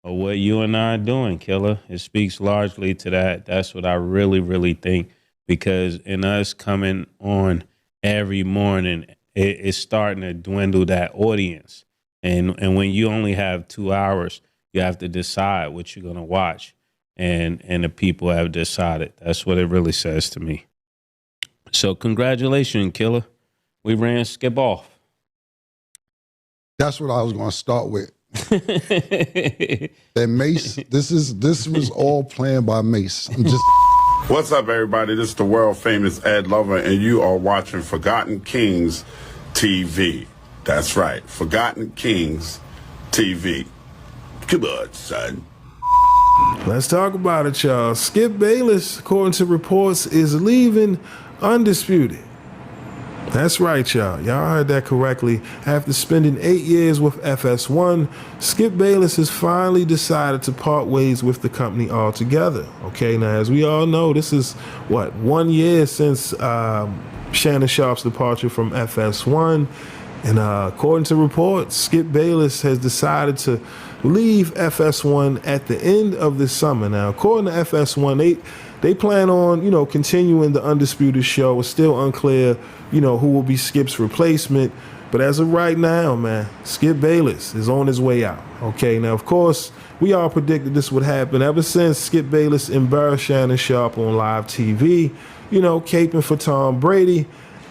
or what you and I are doing, Killer. It speaks largely to that. That's what I really, really think. Because in us coming on every morning, it's starting to dwindle that audience. And when you only have 2 hours, you have to decide what you're gonna watch. And the people have decided. That's what it really says to me. So congratulations, Killer. We ran Skip off. That's what I was going to start with. And Mase, this was all planned by Mase. I'm just. What's up, everybody? This is the world famous Ed Lover, and you are watching Forgotten Kings TV. That's right, Forgotten Kings TV. Come on, son. Let's talk about it, y'all. Skip Bayless, according to reports, is leaving Undisputed. That's right, y'all. Y'all heard that correctly. After spending 8 years with FS1, Skip Bayless has finally decided to part ways with the company altogether. Okay, now as we all know, this is, 1 year since Shannon Sharpe's departure from FS1. And according to reports, Skip Bayless has decided to leave FS1 at the end of this summer. Now, according to FS1, they plan on, continuing the Undisputed show. It's still unclear, who will be Skip's replacement. But as of right now, man, Skip Bayless is on his way out. Okay, now, of course, we all predicted this would happen ever since Skip Bayless embarrassed Shannon Sharpe on live TV, caping for Tom Brady.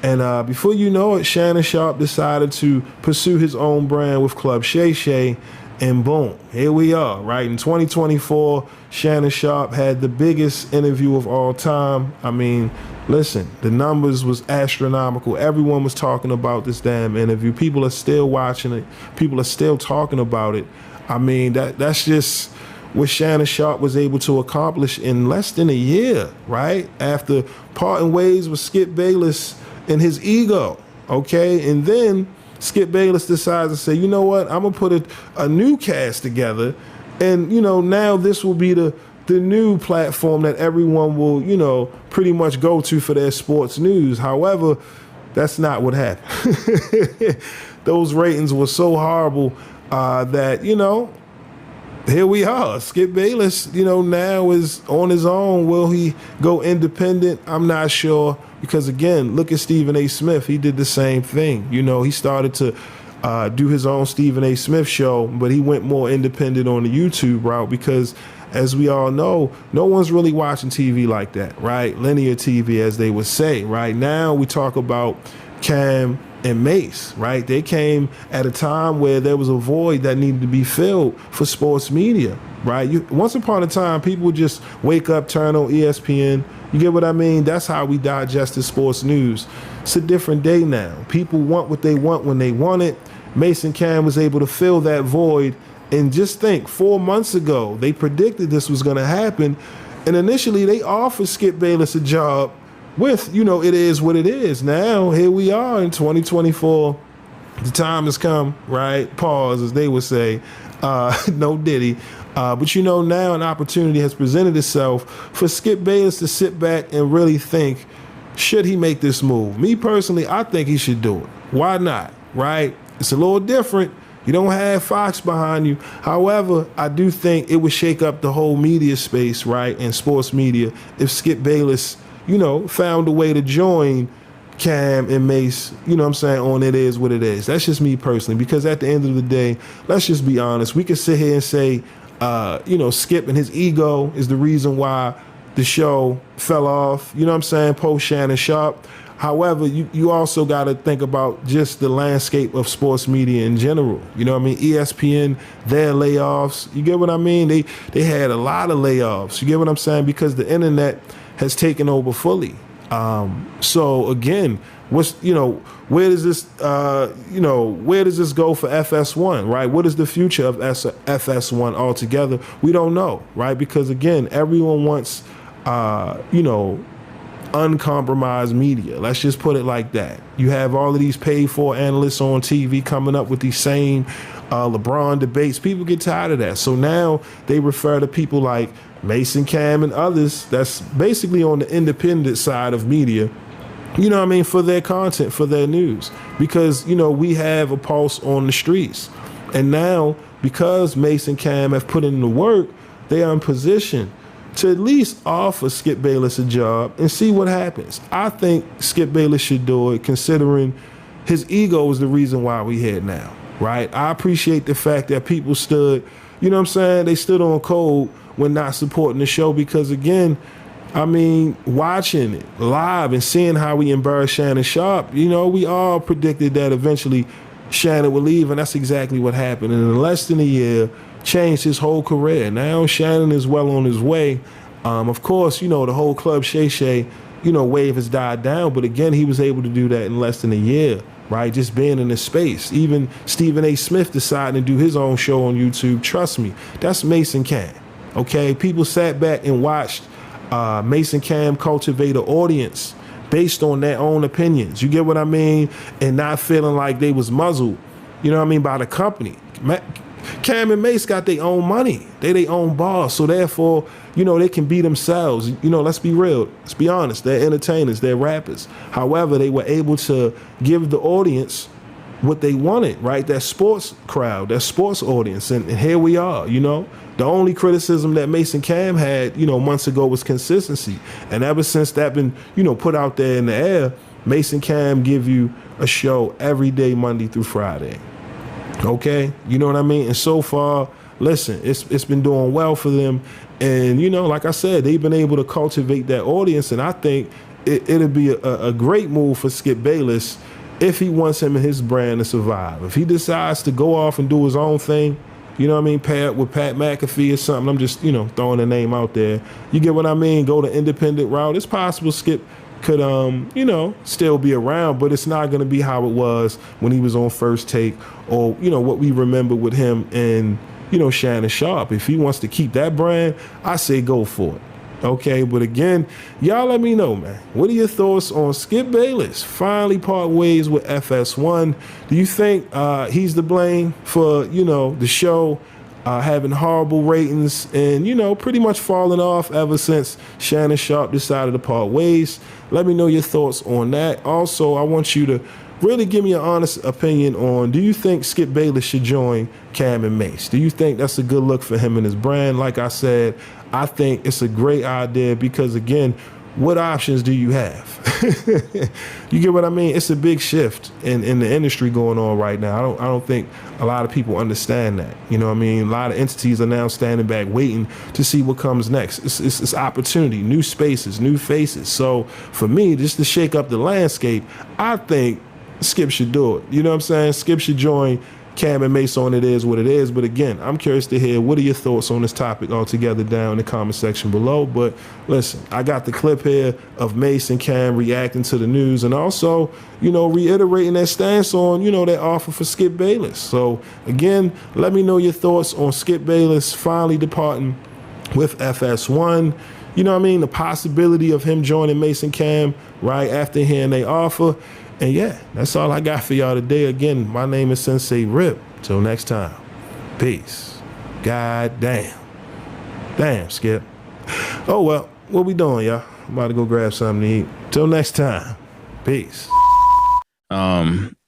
And before you know it, Shannon Sharpe decided to pursue his own brand with Club Shay Shay. And boom, here we are, right? In 2024, Shannon Sharpe had the biggest interview of all time. I mean, listen, the numbers was astronomical. Everyone was talking about this damn interview. People are still watching it. People are still talking about it. I mean, that's just what Shannon Sharpe was able to accomplish in less than a year, right? After parting ways with Skip Bayless and his ego, okay? And then Skip Bayless decides to say, you know what, I'm gonna put a new cast together, and now this will be the new platform that everyone will pretty much go to for their sports news. However, that's not what happened. Those ratings were so horrible that here we are. Skip Bayless now is on his own. Will he go independent? I'm not sure. Because again, look at Stephen A. Smith. He did the same thing. He started to do his own Stephen A. Smith show, but he went more independent on the YouTube route because, as we all know, no one's really watching TV like that, right? Linear TV, as they would say. Right now, we talk about Cam and Mase, right? They came at a time where there was a void that needed to be filled for sports media, right? Once upon a time, people would just wake up, turn on ESPN. You get what I mean? That's how we digested sports news. It's a different day now. People want what they want when they want it. Mason Cam was able to fill that void. And just think, 4 months ago, they predicted this was going to happen. And initially, they offered Skip Bayless a job with, it is what it is. Now, here we are in 2024. The time has come, right? Pause, as they would say. No Diddy. But now an opportunity has presented itself for Skip Bayless to sit back and really think, should he make this move? Me personally, I think he should do it. Why not, right? It's a little different. You don't have Fox behind you. However, I do think it would shake up the whole media space, right, and sports media if Skip Bayless, found a way to join Cam and Mase, on It Is What It Is. That's just me personally, because at the end of the day, let's just be honest. We could sit here and say, Skip and his ego is the reason why the show fell off, post Shannon Sharpe. However, you also got to think about just the landscape of sports media in general. ESPN, their layoffs. You get what I mean? They had a lot of layoffs. You get what I'm saying? Because the internet has taken over fully. So again, where does this go for FS1, right? What is the future of FS1 altogether? We don't know, right? Because again, everyone wants, uncompromised media. Let's just put it like that. You have all of these paid-for analysts on TV coming up with these same LeBron debates. People get tired of that. So now they refer to people like Mason Cam and others that's basically on the independent side of media, for their content, for their news. Because, we have a pulse on the streets. And now because Mase and Cam have put in the work, they are in position to at least offer Skip Bayless a job and see what happens. I think Skip Bayless should do it, considering his ego is the reason why we here now, right? I appreciate the fact that people stood, you know what I'm saying? They stood on code when not supporting the show because, again, I mean, watching it live and seeing how we embarrassed Shannon Sharpe, you know, we all predicted that eventually Shannon would leave, and that's exactly what happened. And in less than a year, changed his whole career. Now Shannon is well on his way. Of course, you know, the whole Club Shay Shay, you know, wave has died down, but again, he was able to do that in less than a year, right? Just being in this space. Even Stephen A. Smith deciding to do his own show on YouTube. Trust me, that's Mase and Cam, okay? People sat back and watched Mase and Cam cultivate an audience based on their own opinions. You get what I mean? And not feeling like they was muzzled, you know what I mean, by the company. Cam and Mase got their own money. They their own boss. So therefore, you know, they can be themselves. You know, let's be real. Let's be honest. They're entertainers. They're rappers. However, they were able to give the audience what they wanted, right? That sports crowd, that sports audience. And here we are, you know. The only criticism that Mase and Cam had, you know, months ago was consistency. And ever since that been, you know, put out there in the air, Mase and Cam give you a show every day, Monday through Friday. Okay? You know what I mean? And so far, listen, it's been doing well for them. And, you know, like I said, they've been able to cultivate that audience. And I think it'll be a great move for Skip Bayless if he wants him and his brand to survive. If he decides to go off and do his own thing, you know what I mean, pair up with Pat McAfee or something, I'm just, you know, throwing a name out there. You get what I mean? Go the independent route. It's possible Skip could, you know, still be around, but it's not going to be how it was when he was on First Take or, you know, what we remember with him and, you know, Shannon Sharpe. If he wants to keep that brand, I say go for it. Okay, but again, y'all let me know, man. What are your thoughts on Skip Bayless finally part ways with FS1? Do you think he's to blame for, you know, the show having horrible ratings and, you know, pretty much falling off ever since Shannon Sharpe decided to part ways? Let me know your thoughts on that. Also, I want you to really give me an honest opinion on, do you think Skip Bayless should join Cam and Mase? Do you think that's a good look for him and his brand? Like I said, I think it's a great idea because, again, what options do you have? You get what I mean? It's a big shift in the industry going on right now. I don't think a lot of people understand that. You know what I mean? A lot of entities are now standing back waiting to see what comes next. It's opportunity, new spaces, new faces. So for me, just to shake up the landscape, I think Skip should do it. You know what I'm saying? Skip should join Cam and Mase on It Is What It Is. But again, I'm curious to hear what are your thoughts on this topic altogether down in the comment section below. But listen, I got the clip here of Mase and Cam reacting to the news and also, you know, reiterating their stance on, you know, their offer for Skip Bayless. So again, let me know your thoughts on Skip Bayless finally departing with FS1. You know what I mean? The possibility of him joining Mase and Cam right after hearing their offer. And yeah, that's all I got for y'all today. Again, my name is SenseiRip. Till next time, peace. God damn. Damn, Skip. Oh, well, what we doing, y'all? I'm about to go grab something to eat. Till next time, peace.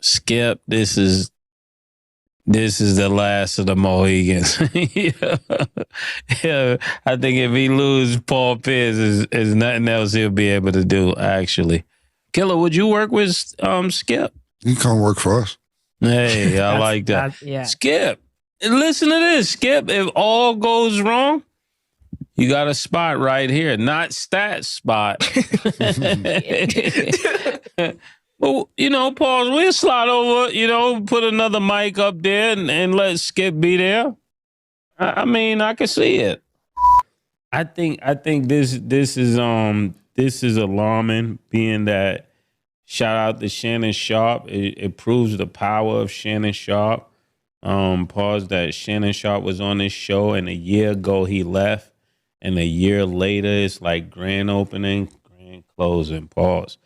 Skip, this is the last of the Mohegans. Yeah, I think if he lose Paul Pierce, is nothing else he'll be able to do, actually. Killer, would you work with Skip? You come work for us. Hey, I like that. Yeah. Skip, listen to this. Skip, if all goes wrong, you got a spot right here. Not stat spot. Well, you know, pause. We'll slide over, you know, put another mic up there and let Skip be there. I mean, I can see it. I think this is alarming, being that, shout out to Shannon Sharpe. It proves the power of Shannon Sharpe. Pause, that Shannon Sharpe was on this show and a year ago he left. And a year later, it's like grand opening, grand closing, pause.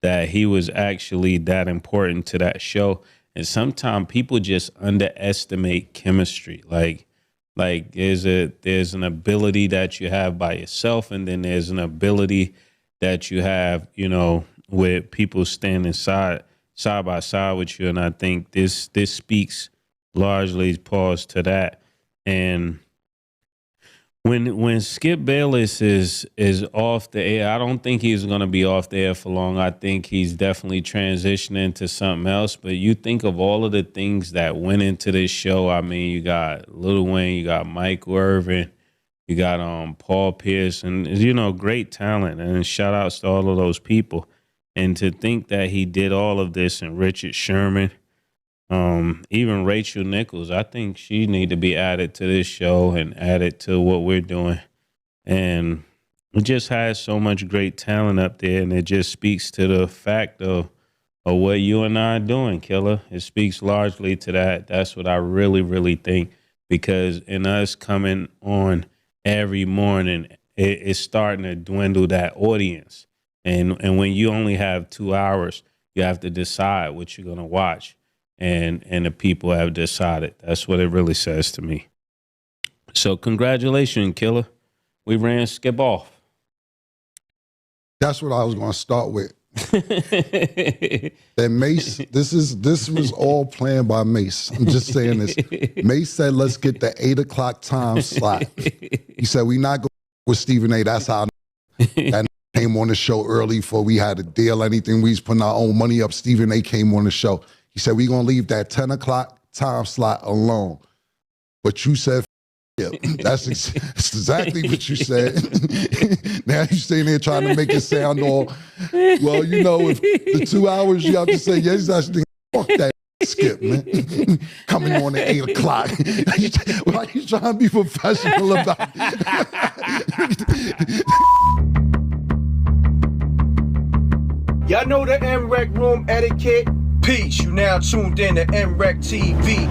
That he was actually that important to that show. And sometimes people just underestimate chemistry. Like there's an ability that you have by yourself, and then there's an ability that you have, you know, with people standing side by side with you. And I think this speaks largely paused to that. And when Skip Bayless is off the air, I don't think he's going to be off the air for long. I think he's definitely transitioning to something else. But you think of all of the things that went into this show. I mean, you got Lil Wayne, you got Mike Irvin, you got Paul Pierce, and great talent. And shout outs to all of those people. And to think that he did all of this, and Richard Sherman, even Rachel Nichols, I think she need to be added to this show and added to what we're doing. And it just has so much great talent up there, and it just speaks to the fact of what you and I are doing, Killer. It speaks largely to that. That's what I really, really think, because in us coming on every morning, it's starting to dwindle that audience. And when you only have 2 hours, you have to decide what you're going to watch. And the people have decided. That's what it really says to me. So congratulations, Killer. We ran Skip off. That's what I was going to start with. That Mase, this was all planned by Mase. I'm just saying this. Mase said, let's get the 8 o'clock time slot. He said, we not going with Stephen A. That's how that came on the show early before we had a deal, anything. We was putting our own money up. Stephen A. came on the show. He said, we're going to leave that 10 o'clock time slot alone. But you said, that's exactly what you said. Now you're sitting there trying to make it sound all, well, if the 2 hours, you have to say, yes, that's the fuck that Skip, man. Coming on at 8 o'clock. Why are you trying to be professional about it? Y'all know the MREC room etiquette? Peace, you now tuned in to MREC TV.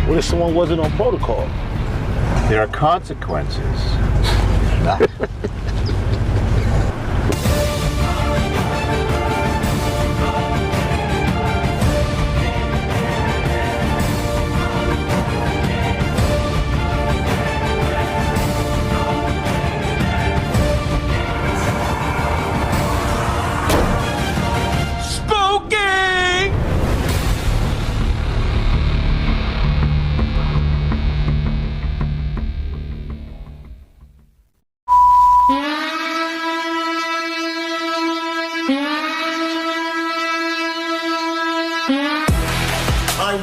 What if someone wasn't on protocol? There are consequences.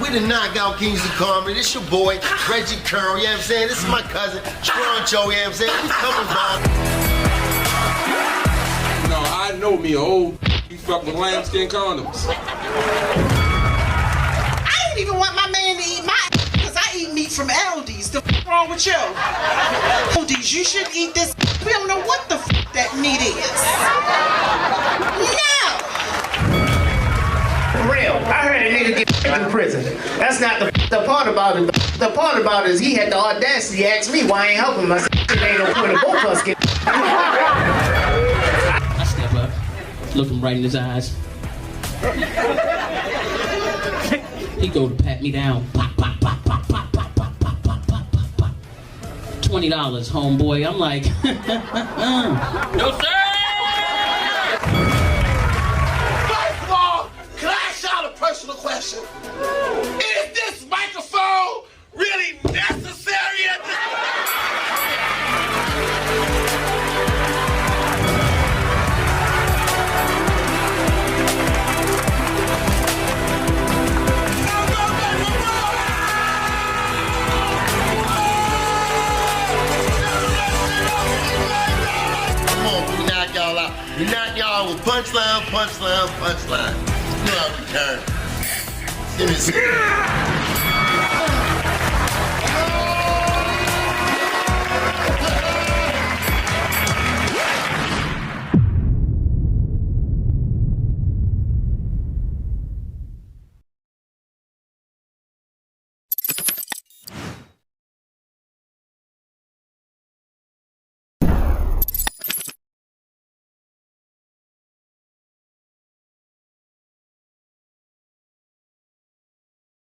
We the Knockout Kings of Comedy. This your boy, Reggie Curl, you know what I'm saying? This is my cousin, Stroncho, you know what I'm saying? We coming by. No, I know me old. You fuck with lambskin condoms. I don't even want my man to eat my because I eat meat from Aldi's. The f wrong with you? Aldi's, you should eat this. We don't know what the f that meat is. No! For real, I heard a nigga get in prison. That's not the part about it. The part about it is he had the audacity to ask me why I ain't helping him. I said, it ain't no point of both of us get. I step up, look him right in his eyes. He go to pat me down. Pop, pop, pop, pop, pop, pop, pop, pop, pop, pop, pop. $20, homeboy. I'm like, no sir. Personal question. Is this microphone really necessary at this Come on, we knock y'all out. We knock y'all with punchline, punchline, punchline. You know how we turn. Give me a second.